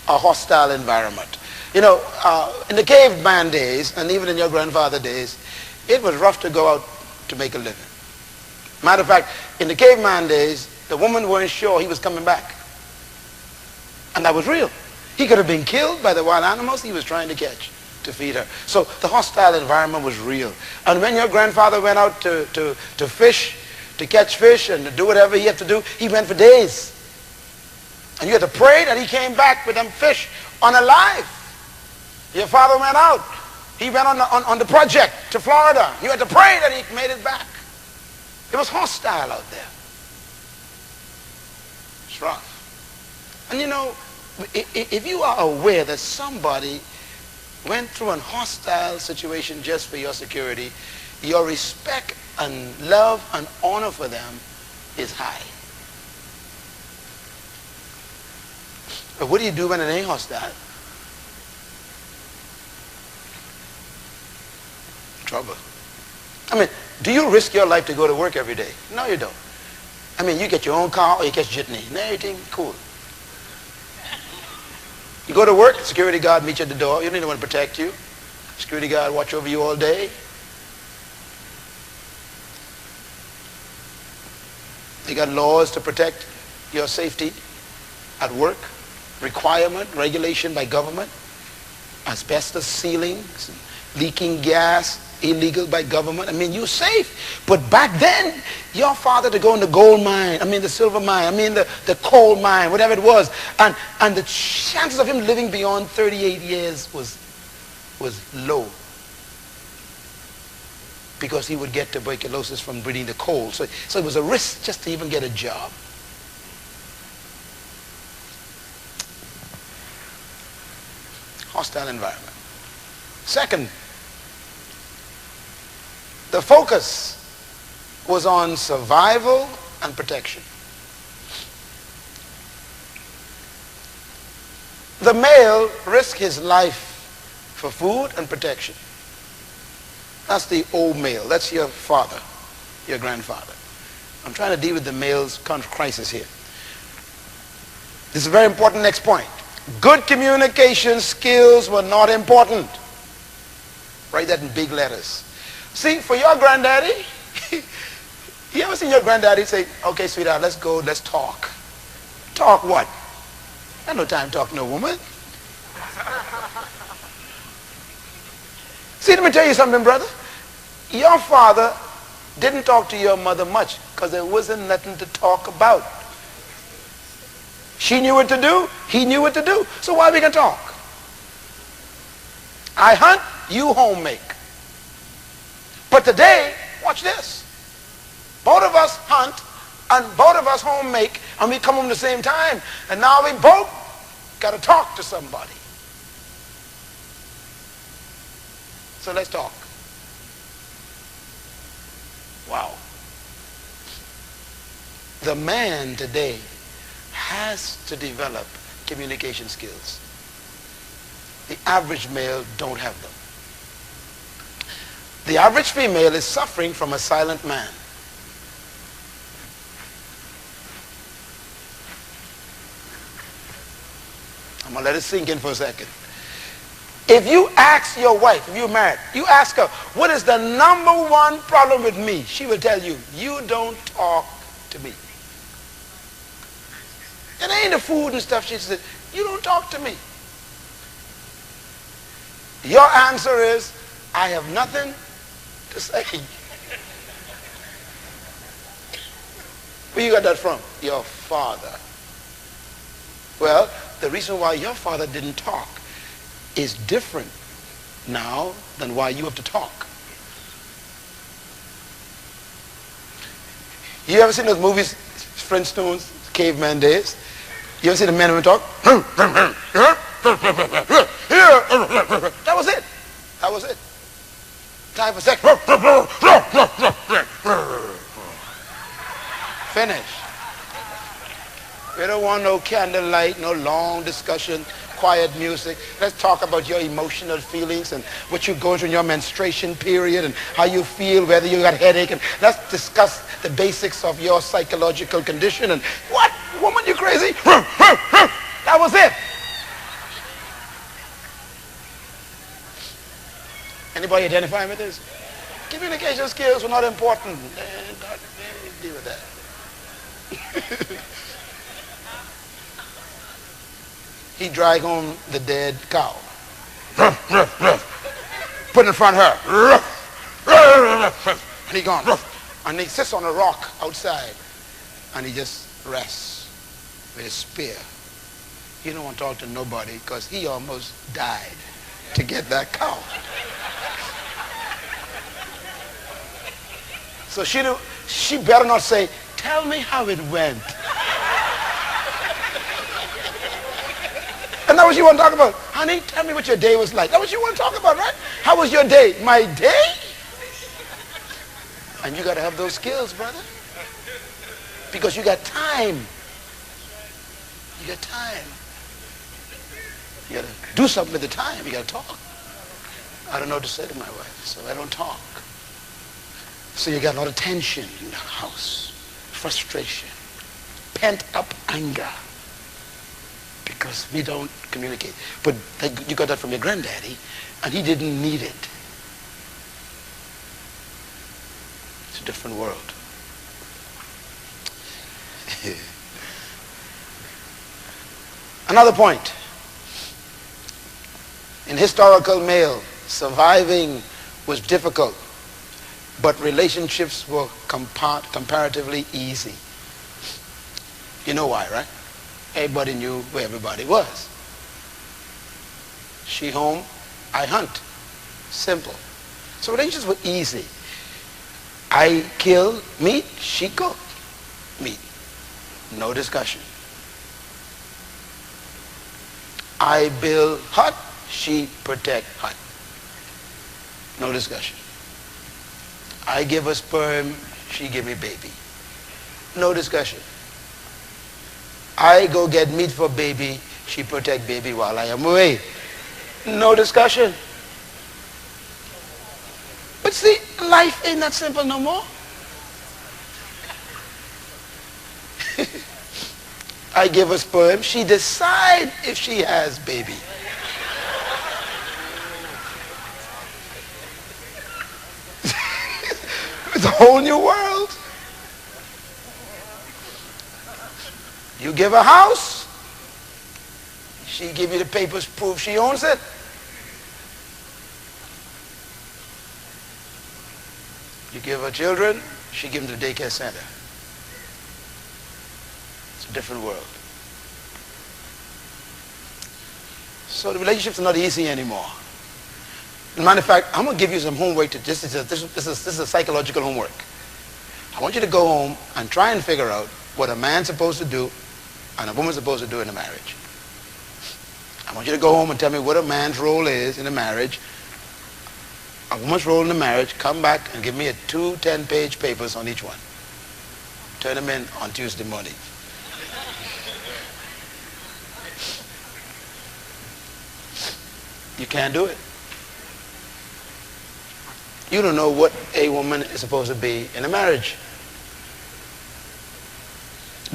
a hostile environment. You know, in the caveman days, and even in your grandfather days, it was rough to go out to make a living. Matter of fact, in the caveman days, the woman weren't sure he was coming back. And that was real. He could have been killed by the wild animals he was trying to catch. to feed her. So the hostile environment was real. And when your grandfather went out to fish, to catch fish and to do whatever he had to do, he went for days. And you had to pray that he came back with them fish unalive. Your father went out. He went on the project to Florida. You had to pray that he made it back. It was hostile out there. It's rough. And you know, if you are aware that somebody went through a hostile situation just for your security, your respect and love and honor for them is high. But what do you do when it ain't hostile? Trouble. I mean, do you risk your life to go to work every day? No, you don't. I mean, you get your own car or you catch jitney and everything cool. You go to work, security guard meets you at the door. You don't need anyone to protect you. Security guard watch over you all day. They got laws to protect your safety at work, requirement, regulation by government, asbestos ceilings, leaking gas, illegal by government. I mean, you're safe. But back then, your father to go in the gold mine, I mean the silver mine, I mean the coal mine, whatever it was, and the chances of him living beyond 38 years was low, because he would get tuberculosis from breathing the coal. So it was a risk just to even get a job. Hostile environment. Second, the focus was on survival and protection. The male risked his life for food and protection. That's the old male. That's your father, your grandfather. I'm trying to deal with the male's crisis here. This is a very important next point. Good communication skills were not important. Write that in big letters. See, for your granddaddy, you ever seen your granddaddy say, okay, sweetheart, let's go, let's talk. Talk what? I have no time to talk to no woman. See, let me tell you something, brother. Your father didn't talk to your mother much because there wasn't nothing to talk about. She knew what to do. He knew what to do. So why we can talk? I hunt, you home make. But today, watch this. Both of us hunt and both of us home make, and we come home at the same time. And now we both got to talk to somebody. So let's talk. Wow. The man today has to develop communication skills. The average male don't have them. The average female is suffering from a silent man. I'm going to let it sink in for a second. If you ask your wife, if you're married, you ask her, what is the number one problem with me? She will tell you, you don't talk to me. It ain't the food and stuff. She said, you don't talk to me. Your answer is, I have nothing to say. Where you got that from? Your father. Well, the reason why your father didn't talk is different now than why you have to talk. You ever seen those movies, Flintstones, Caveman days? You ever see the men who talk? That was it. That was it. Time for sex. Finish. We don't want no candlelight, no long discussion, quiet music. Let's talk about your emotional feelings and what you're going through in your menstruation period and how you feel, whether you got a headache. And let's discuss the basics of your psychological condition. And what? Woman, you crazy? That was it. Anybody identify with this? Communication skills were not important. Deal with that. He dragged home the dead cow. put in front of her. And he gone. And he sits on a rock outside. And he just rests with his spear. He don't want to talk to nobody because he almost died to get that cow. So she better not say, tell me how it went. And that's what you want to talk about. Honey, tell me what your day was like. That's what you want to talk about, right? How was your day? My day? And you got to have those skills, brother. Because you got time. You got time. You got to do something with the time. You got to talk. I don't know what to say to my wife, so I don't talk. So you got a lot of tension in the house. Frustration. Pent up anger. Because we don't communicate. But you got that from your granddaddy, and he didn't need it. It's a different world. Another point. In historical male, surviving was difficult, but relationships were comparatively easy. You know why, right? Everybody knew where everybody was. She home, I hunt. Simple. So relationships were easy. I kill meat, she cook meat. No discussion. I build hut, she protect hut. No discussion. I give her sperm, she give me baby. No discussion. I go get meat for baby, she protect baby while I am away. No discussion. But see, life ain't that simple no more. I give her sperm, she decide if she has baby. It's a whole new world. You give her a house, she give you the papers, prove she owns it. You give her children, she give them to the daycare center. It's a different world. So the relationships are not easy anymore. As a matter of fact, I'm going to give you some homework. This is a psychological homework. I want you to go home and try and figure out what a man's supposed to do and a woman's supposed to do in a marriage. I want you to go home and tell me what a man's role is in a marriage, a woman's role in a marriage. Come back and give me 2 10-page papers on each one. Turn them in on Tuesday morning. You can't do it. You don't know what a woman is supposed to be in a marriage.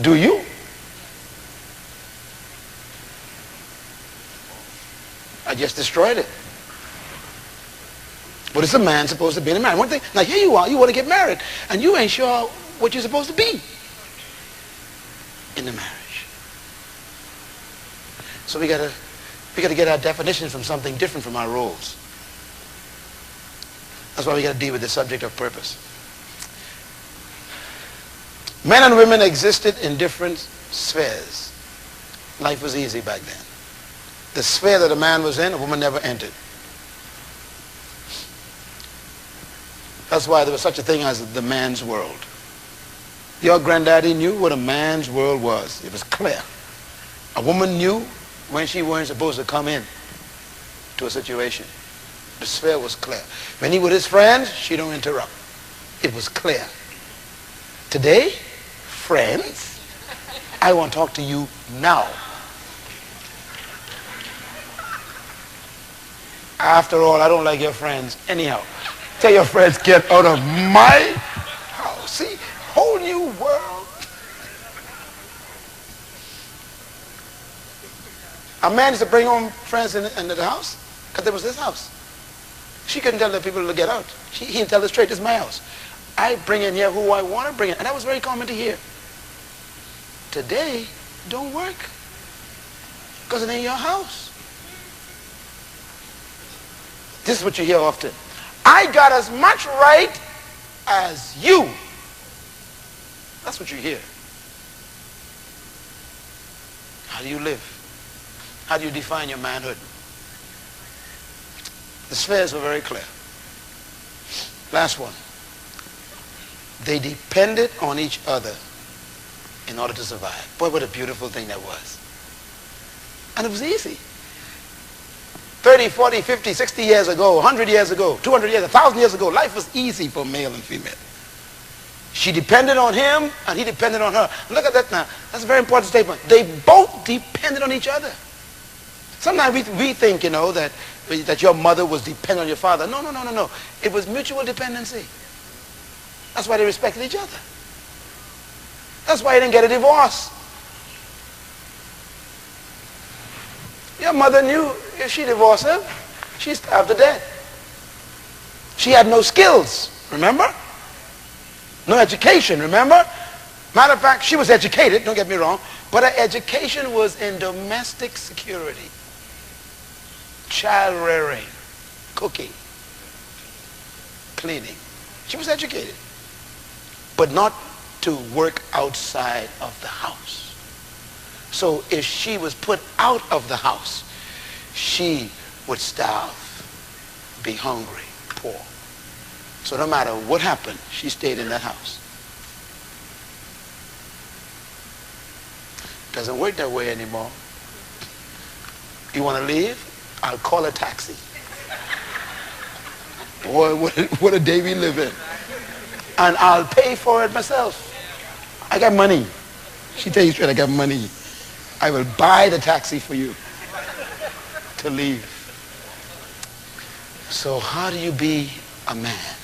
Do you? I just destroyed it. What is a man supposed to be in a marriage? One thing, now here you are, you want to get married, and you ain't sure what you're supposed to be in the marriage. So we gotta get our definitions from something different from our roles. That's why we got to deal with the subject of purpose. Men and women existed in different spheres. Life was easy back then. The sphere that a man was in, a woman never entered. That's why there was such a thing as the man's world. Your granddaddy knew what a man's world was. It was clear. A woman knew when she weren't supposed to come in to a situation. The sphere was clear. When he with his friends, she don't interrupt. It was clear. Today, friends, I want to talk to you now. After all, I don't like your friends anyhow. Tell your friends, get out of my house. See, whole new world. A man used to bring home friends into the house because it was his house. She couldn't tell the people to get out. He didn't tell her straight, this is my house. I bring in here who I want to bring in. And that was very common to hear. Today, don't work. Because it ain't your house. This is what you hear often. I got as much right as you. That's what you hear. How do you live? How do you define your manhood? The spheres were very clear. Last one. They depended on each other in order to survive. Boy, what a beautiful thing that was. And it was easy. 30, 40, 50, 60 years ago, 100 years ago, 200 years, 1,000 years ago, life was easy for male and female. She depended on him and he depended on her. Look at that now. That's a very important statement. They both depended on each other. Sometimes we think, you know, that your mother was dependent on your father. No, no, no, no, no. It was mutual dependency. That's why they respected each other. That's why he didn't get a divorce. Your mother knew if she divorced him, she starved to death. She had no skills, remember? No education, remember? Matter of fact, she was educated, don't get me wrong, but her education was in domestic security, child rearing, cooking, cleaning. She was educated, but not to work outside of the house. So if she was put out of the house, she would starve, be hungry, poor. So no matter what happened, she stayed in that house. Doesn't work that way anymore. You want to leave? I'll call a taxi. Boy, what a day we live in. And I'll pay for it myself. I got money. She tell you straight, I got money. I will buy the taxi for you to leave. So how do you be a man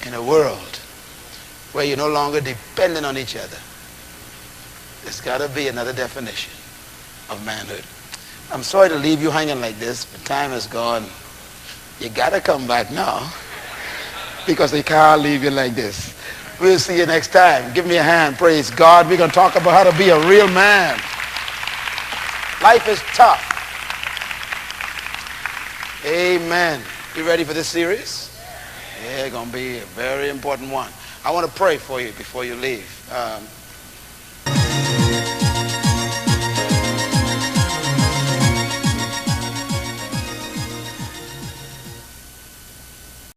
in a world where you're no longer dependent on each other? There's got to be another definition of manhood. I'm sorry to leave you hanging like this, but time is gone. You got to come back now because they can't leave you like this. We'll see you next time. Give me a hand. Praise God. We're going to talk about how to be a real man. Life is tough. Amen. You ready for this series? Yeah, it's going to be a very important one. I want to pray for you before you leave.